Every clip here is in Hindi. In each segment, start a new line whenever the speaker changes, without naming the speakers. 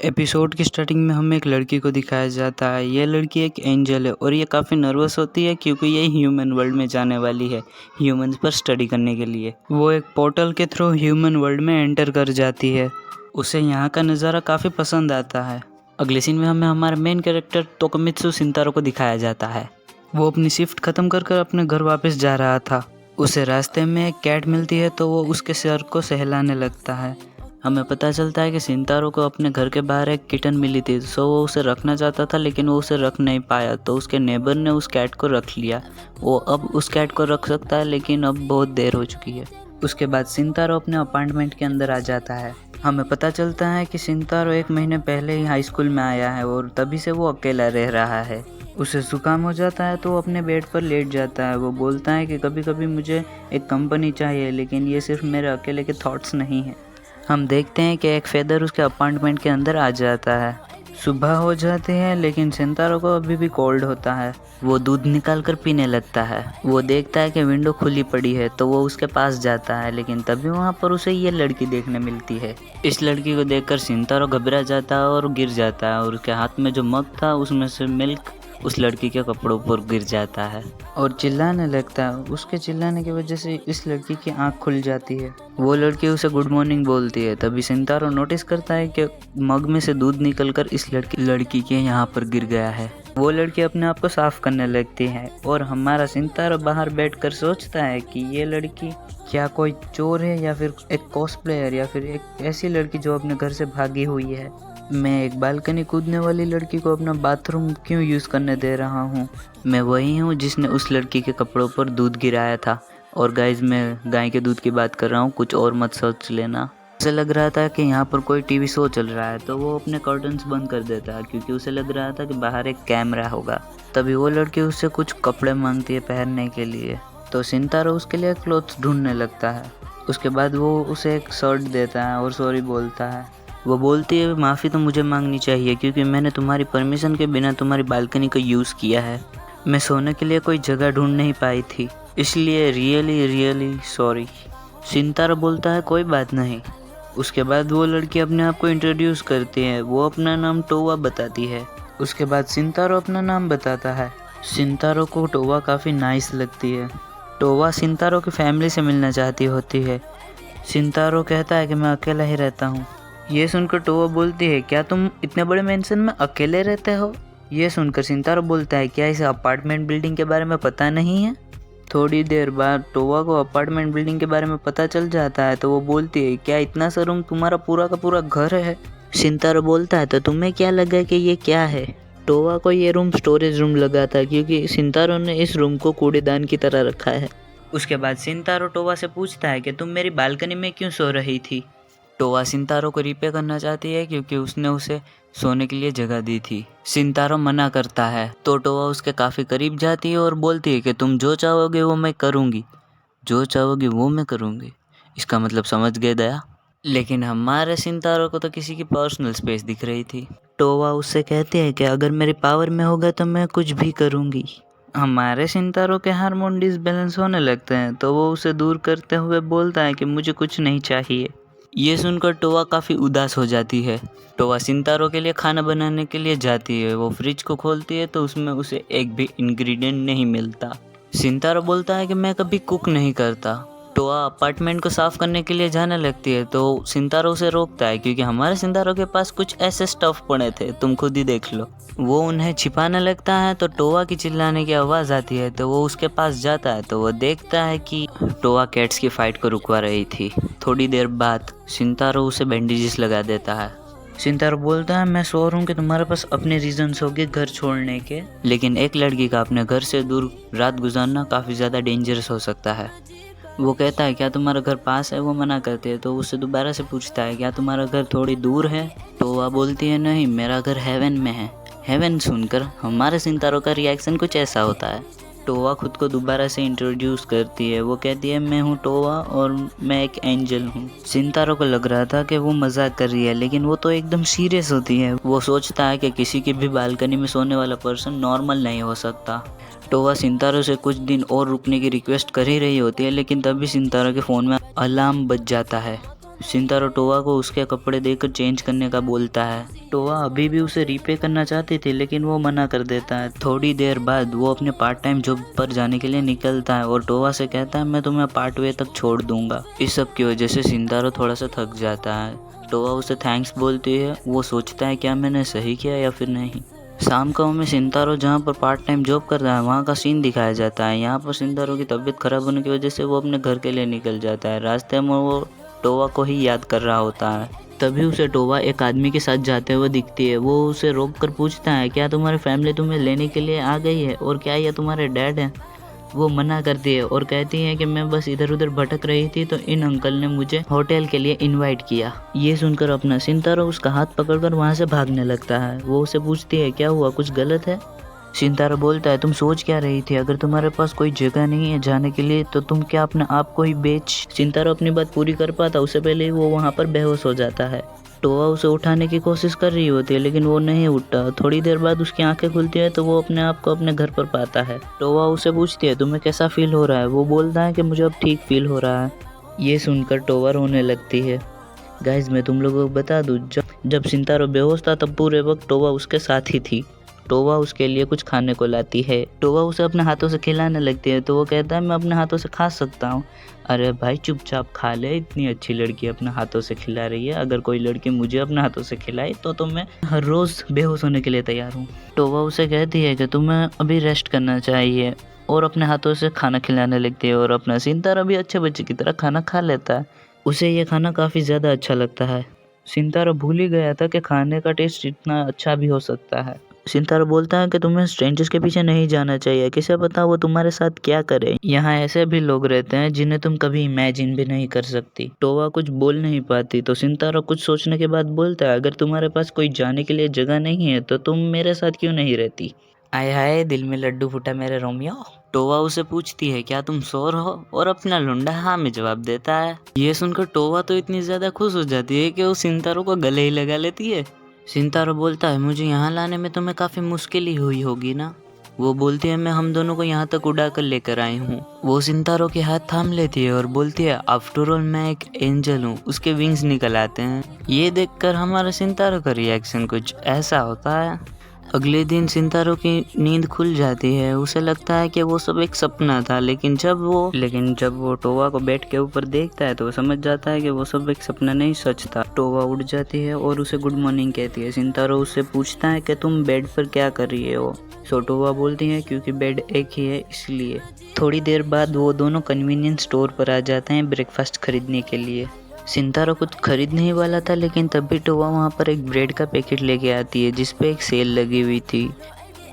एपिसोड की स्टार्टिंग में हमें एक लड़की को दिखाया जाता है। ये लड़की एक एंजल है और ये काफ़ी नर्वस होती है क्योंकि ये ह्यूमन वर्ल्ड में जाने वाली है ह्यूमंस पर स्टडी करने के लिए। वो एक पोर्टल के थ्रू ह्यूमन वर्ल्ड में एंटर कर जाती है। उसे यहाँ का नज़ारा काफ़ी पसंद आता है। अगले सीन में हमें हमारे मेन कैरेक्टर तोकमित्सु शिंतारो को दिखाया जाता है। वो अपनी शिफ्ट ख़त्म कर अपने घर वापस जा रहा था। उसे रास्ते में एक कैट मिलती है तो वो उसके सर को सहलाने लगता है। हमें पता चलता है कि शिंतारो को अपने घर के बाहर एक किटन मिली थी, सो वो उसे रखना चाहता था लेकिन वो उसे रख नहीं पाया, तो उसके नेबर ने उस कैट को रख लिया। वो अब उस कैट को रख सकता है लेकिन अब बहुत देर हो चुकी है। उसके बाद शिंतारो अपने अपार्टमेंट के अंदर आ जाता है। हमें पता चलता है कि शिंतारो 1 महीने पहले ही हाई स्कूल में आया है और तभी से वो अकेला रह रहा है। उसे जुकाम हो जाता है तो वो अपने बेड पर लेट जाता है। वो बोलता है कि कभी कभी मुझे एक कंपनी चाहिए, लेकिन ये सिर्फ मेरे अकेले के थॉट्स नहीं हैं। हम देखते हैं कि एक फेदर उसके अपार्टमेंट के अंदर आ जाता है। सुबह हो जाती है लेकिन शिंतारो को अभी भी कोल्ड होता है। वो दूध निकाल कर पीने लगता है। वो देखता है कि विंडो खुली पड़ी है तो वो उसके पास जाता है, लेकिन तभी वहाँ पर उसे ये लड़की देखने मिलती है। इस लड़की को देखकर शिंतारो घबरा जाता है और गिर जाता है और उसके हाथ में जो मग था उसमें से मिल्क उस लड़की के कपड़ों पर गिर जाता है और चिल्लाने लगता है। उसके चिल्लाने की वजह से इस लड़की की आंख खुल जाती है। वो लड़की उसे गुड मॉर्निंग बोलती है। तभी शिंतारो नोटिस करता है कि मग में से दूध निकलकर इस लड़की के यहाँ पर गिर गया है। वो लड़की अपने आप को साफ करने लगती है और हमारा शिंतारो बाहर बैठकर सोचता है कि ये लड़की क्या कोई चोर है या फिर एक कॉस्प्लेयर या फिर एक ऐसी लड़की जो अपने घर से भागी हुई है। मैं एक बालकनी कूदने वाली लड़की को अपना बाथरूम क्यों यूज़ करने दे रहा हूँ? मैं वही हूँ जिसने उस लड़की के कपड़ों पर दूध गिराया था। और गाइज, मैं गाय के दूध की बात कर रहा हूँ, कुछ और मत सोच लेना। उसे लग रहा था कि यहाँ पर कोई टीवी शो चल रहा है तो वो अपने कर्टन्स बंद कर देता है क्योंकि उसे लग रहा था कि बाहर एक कैमरा होगा। तभी वो लड़की उससे कुछ कपड़े मांगती है पहनने के लिए, तो शिंतारो उसके लिए क्लोथ्स ढूंढने लगता है। उसके बाद वो उसे एक शर्ट देता है और सॉरी बोलता है। वो बोलती है माफ़ी तो मुझे मांगनी चाहिए क्योंकि मैंने तुम्हारी परमिशन के बिना तुम्हारी बालकनी को यूज़ किया है। मैं सोने के लिए कोई जगह ढूंढ नहीं पाई थी, इसलिए रियली सॉरी। शिंतारो बोलता है कोई बात नहीं। उसके बाद वो लड़की अपने आप को इंट्रोड्यूस करती है। वो अपना नाम टोवा बताती है। उसके बाद शिंतारो अपना नाम बताता है। शिंतारो को टोवा काफ़ी नाइस लगती है। टोवा शिंतारो की फैमिली से मिलना चाहती होती है। शिंतारो कहता है कि मैं अकेला ही रहता हूँ। ये सुनकर टोवा बोलती है क्या तुम इतने बड़े मेंशन में अकेले रहते हो? ये सुनकर शिंतारो बोलता है क्या इसे अपार्टमेंट बिल्डिंग के बारे में पता नहीं है? थोड़ी देर बाद टोवा को अपार्टमेंट बिल्डिंग के बारे में पता चल जाता है तो वो बोलती है क्या इतना सा रूम तुम्हारा पूरा का पूरा घर है? शिंतारो बोलता है तो तुम्हें क्या लगा कि ये क्या है? टोवा को ये रूम स्टोरेज रूम लगा था क्योंकि शिंतारो ने इस रूम को कूड़ेदान की तरह रखा है। उसके बाद शिंतारो टोवा से पूछता है कि तुम मेरी बालकनी में क्यों सो रही थी? टोवा शिंतारो को रिपे करना चाहती है क्योंकि उसने उसे सोने के लिए जगह दी थी। शिंतारो मना करता है तो टोवा उसके काफ़ी करीब जाती है और बोलती है कि तुम जो चाहोगे वो मैं करूँगी, जो चाहोगी वो मैं करूँगी। इसका मतलब समझ गए दया? लेकिन हमारे शिंतारो को तो किसी की पर्सनल स्पेस दिख रही थी। टोवा उससे कहती है कि अगर मेरी पावर में होगा तो मैं कुछ भी करूँगी। हमारे शिंतारो के हार्मोन डिसबैलेंस होने लगते हैं तो वो उसे दूर करते हुए बोलता है कि मुझे कुछ नहीं चाहिए। ये सुनकर टोवा काफ़ी उदास हो जाती है। टोवा शिंतारो के लिए खाना बनाने के लिए जाती है। वो फ्रिज को खोलती है तो उसमें उसे एक भी इंग्रेडिएंट नहीं मिलता। शिंतारो बोलता है कि मैं कभी कुक नहीं करता। टोवा अपार्टमेंट को साफ़ करने के लिए जाने लगती है तो शिंतारो उसे रोकता है क्योंकि हमारे शिंतारो के पास कुछ ऐसे स्टफ़ पड़े थे, तुम खुद ही देख लो। वो उन्हें छिपाने लगता है तो टोवा की चिल्लाने की आवाज़ आती है तो वो उसके पास जाता है तो वो देखता है कि टोवा कैट्स की फाइट को रुकवा रही थी। थोड़ी देर बाद शिंतारो उसे बैंडेजेस लगा देता है। शिंतारो बोलता है मैं श्योर हूँ कि तुम्हारे पास अपने रीजंस होंगे घर छोड़ने के, लेकिन एक लड़की का अपने घर से दूर रात गुजारना काफ़ी ज़्यादा डेंजरस हो सकता है। वो कहता है क्या तुम्हारा घर पास है? वो मना करती है तो उससे दोबारा से पूछता है क्या तुम्हारा घर थोड़ी दूर है? तो वह बोलती है नहीं, मेरा घर हेवन में है। हेवन सुनकर हमारे शिंतारो का रिएक्शन कुछ ऐसा होता है। टोवा खुद को दोबारा से इंट्रोड्यूस करती है। वो कहती है मैं हूँ टोवा और मैं एक एंजल हूँ। शिंतारो को लग रहा था कि वो मजाक कर रही है, लेकिन वो तो एकदम सीरियस होती है। वो सोचता है कि किसी की भी बालकनी में सोने वाला पर्सन नॉर्मल नहीं हो सकता। टोवा शिंतारो से कुछ दिन और रुकने की रिक्वेस्ट कर ही रही होती है, लेकिन तभी शिंतारो के फ़ोन में अलार्म बज जाता है। सिंतारो टोवा को उसके कपड़े देकर चेंज करने का बोलता है। टोवा अभी भी उसे रीपे करना चाहती थी लेकिन वो मना कर देता है। थोड़ी देर बाद वो अपने पार्ट टाइम जॉब पर जाने के लिए निकलता है और टोवा से कहता है मैं तुम्हें पार्ट वे तक छोड़ दूंगा। इस सब की वजह से सिंतारो थोड़ा सा थक जाता है। टोवा उसे थैंक्स बोलती है। वो सोचता है क्या मैंने सही किया या फिर नहीं। शाम को हमें सिंतारो जहाँ पर पार्ट टाइम जॉब करता है वहाँ का सीन दिखाया जाता है। यहाँ पर सिंतारो की तबीयत खराब होने की वजह से वो अपने घर के लिए निकल जाता है। रास्ते में वो टोवा को ही याद कर रहा होता है। तभी उसे टोवा एक आदमी के साथ जाते हुए दिखती है। वो उसे रोक कर पूछता है क्या तुम्हारी फैमिली तुम्हें लेने के लिए आ गई है और क्या ये तुम्हारे डैड हैं। वो मना करती है और कहती है कि मैं बस इधर उधर भटक रही थी तो इन अंकल ने मुझे होटल के लिए इनवाइट किया। ये सुनकर अपना सिंतारो उसका हाथ पकड़कर वहाँ से भागने लगता है। वो उसे पूछती है क्या हुआ, कुछ गलत है। सिंतारो बोलता है तुम सोच क्या रही थी, अगर तुम्हारे पास कोई जगह नहीं है जाने के लिए तो तुम क्या अपने आप को ही बेच। सिंतारो अपनी बात पूरी कर पाता उससे पहले ही वो वहाँ पर बेहोश हो जाता है। टोवा उसे उठाने की कोशिश कर रही होती है लेकिन वो नहीं उठता। थोड़ी देर बाद उसकी आंखें खुलती है तो वो अपने आप को अपने घर पर पाता है। टोवा उसे पूछती है तुम्हें कैसा फील हो रहा है। वो बोलता है कि मुझे अब ठीक फील हो रहा है। ये सुनकर टोवा रोने लगती है। गाइज मैं तुम लोगों को बता दूँ जब सिंतारो बेहोश था तब पूरे वक्त टोवा उसके साथ ही थी। टोवा उसके लिए कुछ खाने को लाती है। टोवा उसे अपने हाथों से खिलाने लगती है तो वो कहता है मैं अपने हाथों से खा सकता हूँ। अरे भाई चुपचाप खा ले, इतनी अच्छी लड़की अपने हाथों से खिला रही है। अगर कोई लड़की मुझे अपने हाथों से खिलाए तो मैं हर रोज़ बेहोश होने के लिए तैयार हूँ। टोवा उसे कहती है कि तुम्हें अभी रेस्ट करना चाहिए और अपने हाथों से खाना खिलाने लगती है और अपना सिंतारो भी अच्छे बच्चे की तरह खाना खा लेता है। उसे ये खाना काफ़ी ज़्यादा अच्छा लगता है। सिंतारो भूल ही गया था कि खाने का टेस्ट इतना अच्छा भी हो सकता है। सिंतारो बोलता है कि तुम्हें स्ट्रेंजर्स के पीछे नहीं जाना चाहिए, किसे पता वो तुम्हारे साथ क्या करे। यहाँ ऐसे भी लोग रहते हैं जिन्हें तुम कभी इमेजिन भी नहीं कर सकती। टोवा कुछ बोल नहीं पाती तो सिंतारो कुछ सोचने के बाद बोलता है अगर तुम्हारे पास कोई जाने के लिए जगह नहीं है तो तुम मेरे साथ क्यों नहीं रहती। आय हाय दिल में लड्डू फूटा मेरे रोमियो। टोवा उसे पूछती है क्या तुम शोर हो और अपना लुंडा हाँ में जवाब देता है। ये सुनकर टोवा तो इतनी ज्यादा खुश हो जाती है कि वो सिंतारो को गले ही लगा लेती है। सिंतारो बोलता है मुझे यहाँ लाने में तुम्हें काफ़ी मुश्किल ही हुई होगी ना। वो बोलती है मैं हम दोनों को यहाँ तक उड़ा कर लेकर आई हूँ। वो सिंतारो के हाथ थाम लेती है और बोलती है आफ्टर ऑल मैं एक एंजल हूँ। उसके विंग्स निकल आते हैं। ये देखकर हमारे सिंतारो का रिएक्शन कुछ ऐसा होता है। अगले दिन सिंतारो की नींद खुल जाती है। उसे लगता है कि वो सब एक सपना था लेकिन जब वो टोवा को बेड के ऊपर देखता है तो वो समझ जाता है कि वो सब एक सपना नहीं सच था। टोवा उठ जाती है और उसे गुड मॉर्निंग कहती है। सिंतारो उससे पूछता है कि तुम बेड पर क्या कर रही हो। सो टोवा बोलती है क्योंकि बेड एक ही है इसलिए। थोड़ी देर बाद वो दोनों कन्वीनियंस स्टोर पर आ जाते हैं ब्रेकफास्ट खरीदने के लिए। सिंतारो कुछ खरीदने ही वाला था लेकिन तब भी टोवा वहाँ पर एक ब्रेड का पैकेट लेके आती है जिस पे एक सेल लगी हुई थी।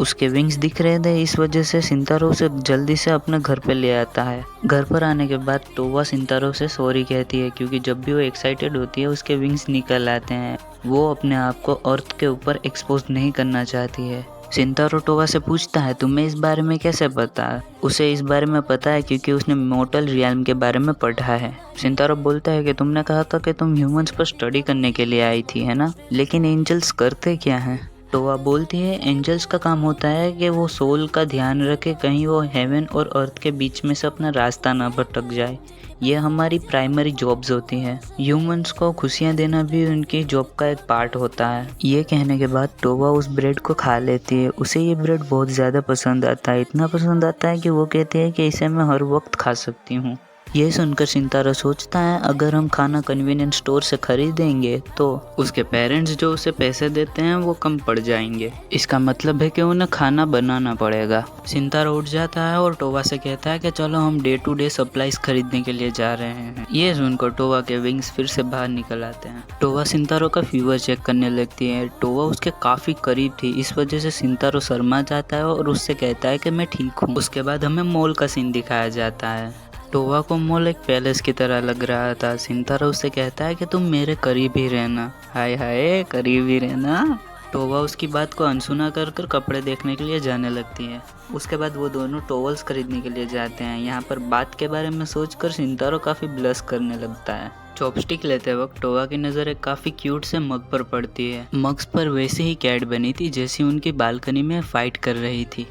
उसके विंग्स दिख रहे थे, इस वजह से सिंतारो उसे जल्दी से अपने घर पे ले आता है। घर पर आने के बाद टोवा सिंतारो से सॉरी कहती है क्योंकि जब भी वो एक्साइटेड होती है उसके विंग्स निकल आते हैं। वो अपने आप को अर्थ के ऊपर एक्सपोज नहीं करना चाहती है। सिंतारो टोवा से पूछता है तुम्हें इस बारे में कैसे पता। उसे इस बारे में पता है क्योंकि उसने मोर्टल रियल्म के बारे में पढ़ा है। सिंतारो बोलता है कि तुमने कहा था कि तुम ह्यूमंस पर स्टडी करने के लिए आई थी है ना, लेकिन एंजल्स करते क्या हैं। टोवा बोलती है एंजल्स का काम होता है कि वो सोल का ध्यान रखे कहीं वो हेवन और अर्थ के बीच में से अपना रास्ता ना भटक जाए। ये हमारी प्राइमरी जॉब्स होती हैं। ह्यूमंस को खुशियाँ देना भी उनकी जॉब का एक पार्ट होता है। ये कहने के बाद टोवा उस ब्रेड को खा लेती है। उसे ये ब्रेड बहुत ज़्यादा पसंद आता है, इतना पसंद आता है कि वो कहती है कि इसे मैं हर वक्त खा सकती हूँ। ये सुनकर सिंतारो सोचता है अगर हम खाना कन्वीनियंस स्टोर से खरीदेंगे तो उसके पेरेंट्स जो उसे पैसे देते हैं वो कम पड़ जाएंगे। इसका मतलब है कि उन्हें खाना बनाना पड़ेगा। सिंतारो उठ जाता है और टोवा से कहता है कि चलो हम डे टू डे सप्लाईज खरीदने के लिए जा रहे हैं। ये सुनकर टोवा के विंग्स फिर से बाहर निकल आते हैं। टोवा सिंतारो का फीवर चेक करने लगती है। टोवा उसके काफ़ी करीब थी, इस वजह से सिंतारो शर्मा जाता है और उससे कहता है कि मैं ठीक हूँ। उसके बाद हमें मॉल का सीन दिखाया जाता है। टोवा को मॉल एक पैलेस की तरह लग रहा था। सिंतारो उससे कहता है कि तुम मेरे करीब ही रहना। हाय हाय करीब ही रहना। टोवा उसकी बात को अनसुना कर कपड़े देखने के लिए जाने लगती है। उसके बाद वो दोनों टॉवल्स खरीदने के लिए जाते हैं। यहाँ पर बात के बारे में सोचकर सिंतारो काफ़ी ब्लश करने लगता है। चॉपस्टिक लेते वक्त टोवा की नज़र एक काफ़ी क्यूट से मग पर पड़ती है। मग्स पर वैसे ही कैट बनी थी जैसी उनकी बालकनी में फाइट कर रही थी।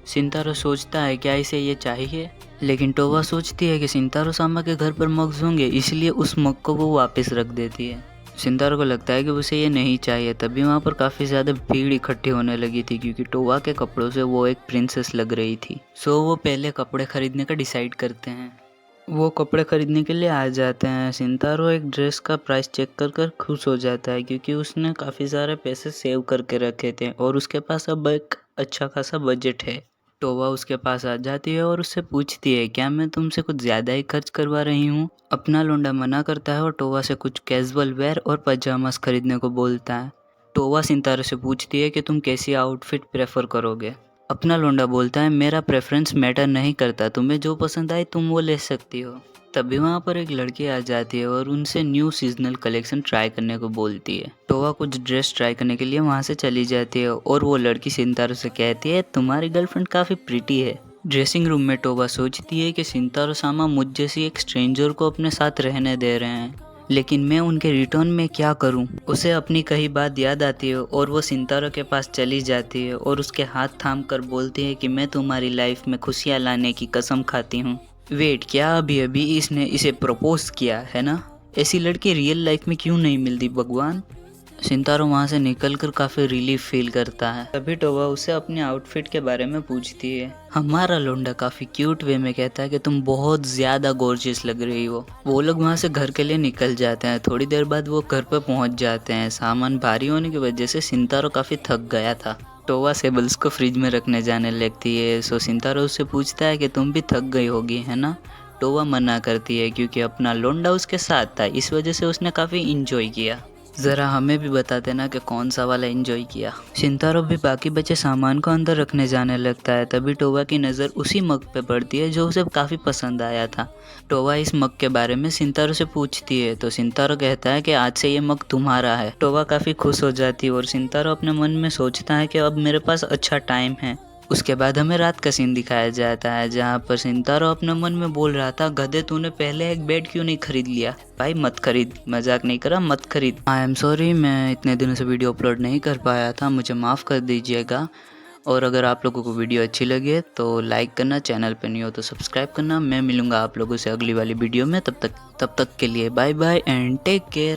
सिंतारो सोचता है क्या इसे ये चाहिए। लेकिन टोवा सोचती है कि शिंतारो सामा के घर पर मग्स होंगे, इसलिए उस मग को वो वापस रख देती है। शिंतारो को लगता है कि उसे ये नहीं चाहिए। तभी वहाँ पर काफ़ी ज़्यादा भीड़ इकट्ठी होने लगी थी क्योंकि टोवा के कपड़ों से वो एक प्रिंसेस लग रही थी। सो वो पहले कपड़े खरीदने का डिसाइड करते हैं। वो कपड़े खरीदने के लिए आ जाते हैं। शिंतारो एक ड्रेस का प्राइस चेक कर कर खुश हो जाता है क्योंकि उसने काफ़ी सारे पैसे सेव करके रखे थे और उसके पास अब एक अच्छा खासा बजट है। टोवा उसके पास आ जाती है और उससे पूछती है, क्या मैं तुमसे कुछ ज़्यादा ही खर्च करवा रही हूँ? अपना लौंडा मना करता है और टोवा से कुछ कैजुअल वेयर और पजामास खरीदने को बोलता है। टोवा शिंतारो से पूछती है कि तुम कैसी आउटफिट प्रेफर करोगे? अपना लौंडा बोलता है, मेरा प्रेफरेंस मैटर नहीं करता, तुम्हें जो पसंद आए तुम वो ले सकती हो। तभी वहाँ पर एक लड़की आ जाती है और उनसे न्यू सीजनल कलेक्शन ट्राई करने को बोलती है। टोवा कुछ ड्रेस ट्राई करने के लिए वहाँ से चली जाती है और वो लड़की शिंतारो से कहती है, तुम्हारी गर्लफ्रेंड काफ़ी प्रिटी है। ड्रेसिंग रूम में टोवा सोचती है कि शिंतारो सामा मुझ जैसी एक स्ट्रेंजर को अपने साथ रहने दे रहे हैं, लेकिन मैं उनके रिटर्न में क्या करूं? उसे अपनी कही बात याद आती है और वो शिंतारो के पास चली जाती है और उसके हाथ थाम कर बोलती है कि मैं तुम्हारी लाइफ में खुशियाँ लाने की कसम खाती हूँ। वेट, क्या अभी अभी इसने इसे प्रपोज किया है ना? ऐसी लड़की रियल लाइफ में क्यों नहीं मिलती भगवान? शिंतारो वहाँ से निकलकर काफ़ी रिलीफ फील करता है। तभी टोवा उसे अपने आउटफिट के बारे में पूछती है। हमारा लोंडा काफ़ी क्यूट वे में कहता है कि तुम बहुत ज़्यादा गॉर्जियस लग रही हो। वो लोग वहाँ से घर के लिए निकल जाते हैं। थोड़ी देर बाद वो घर पर पहुँच जाते हैं। सामान भारी होने की वजह से शिंतारो काफ़ी थक गया था। टोवा सेबल्स को फ्रिज में रखने जाने लगती है। सो शिंतारो उससे पूछता है कि तुम भी थक गई होगी है ना? टोवा मना करती है क्योंकि अपना लोंडा उसके साथ था, इस वजह से उसने काफ़ी इंजॉय किया। ज़रा हमें भी बता देना कि कौन सा वाला एंजॉय किया। शिंतारो भी बाकी बचे सामान को अंदर रखने जाने लगता है। तभी टोवा की नज़र उसी मग पे पड़ती है जो उसे काफ़ी पसंद आया था। टोवा इस मग के बारे में शिंतारो से पूछती है तो शिंतारो कहता है कि आज से ये मग तुम्हारा है। टोवा काफ़ी खुश हो जाती है और शिंतारो अपने मन में सोचता है कि अब मेरे पास अच्छा टाइम है। उसके बाद हमें रात का सीन दिखाया जाता है जहाँ पर शिंतारो अपने मन में बोल रहा था, गधे तूने पहले एक बेड क्यों नहीं खरीद लिया? भाई मत खरीद, मजाक नहीं करा, मत खरीद। आई एम सॉरी, मैं इतने दिनों से वीडियो अपलोड नहीं कर पाया था, मुझे माफ़ कर दीजिएगा। और अगर आप लोगों को वीडियो अच्छी लगे तो लाइक करना, चैनल पर नहीं हो तो सब्सक्राइब करना। मैं मिलूँगा आप लोगों से अगली वाली वीडियो में। तब तक के लिए bye bye and take care.